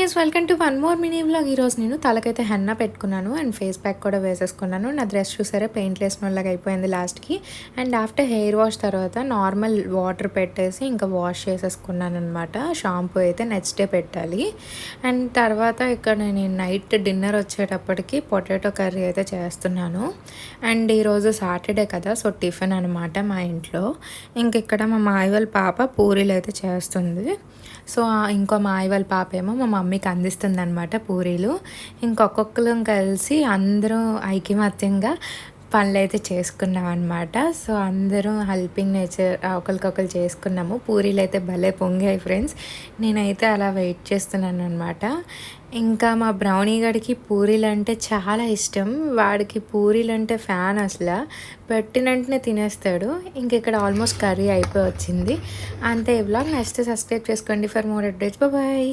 Guys, welcome to one more mini vlog. ఈరోజు నేను తలకైతే henna పెట్టుకున్నాను అండ్ ఫేస్ ప్యాక్ కూడా వేసేసుకున్నాను. నా డ్రెస్ చూసారా పెయింట్ వేసిన వాళ్ళకి అయిపోయింది లాస్ట్కి. అండ్ ఆఫ్టర్ హెయిర్ వాష్ తర్వాత నార్మల్ వాటర్ పెట్టేసి ఇంకా వాష్ చేసేసుకున్నాను అనమాట. షాంపూ అయితే నెక్స్ట్ డే పెట్టాలి. అండ్ తర్వాత ఇక్కడ నేను నైట్ డిన్నర్ వచ్చేటప్పటికి పొటాటో కర్రీ అయితే చేస్తున్నాను. అండ్ ఈరోజు సాటర్డే కదా, సో టిఫిన్ అనమాట మా ఇంట్లో. ఇంక ఇక్కడ మా మాయ వాళ్ళ పాప పూరీలు అయితే చేస్తుంది. సో ఇంకో మాయ వాళ్ళ పాప ఏమో మా మమ్మీకి అందిస్తుంది అనమాట పూరీలు. ఇంకొకళ్ళం కలిసి అందరూ ఐకమత్యంగా పనులు అయితే చేసుకున్నాం అనమాట. సో అందరూ హెల్పింగ్ నేచర్ ఒకరికొకరు చేసుకున్నాము. పూరీలు అయితే భలే పొంగాయి ఫ్రెండ్స్. నేనైతే అలా వెయిట్ చేస్తున్నాను అనమాట. ఇంకా మా బ్రౌనీ గడికి పూరీలు అంటే చాలా ఇష్టం. వాడికి పూరీలు అంటే ఫ్యాన్ అసలు. పెట్టిన వెంటనే తినేస్తాడు. ఇంక ఇక్కడ ఆల్మోస్ట్ కర్రీ అయిపోయి వచ్చింది. అంతే. ఈ వ్లాగ్ నచ్చితే సబ్స్క్రైబ్ చేసుకోండి ఫర్ మోర్ అప్డేట్స్. బాయ్.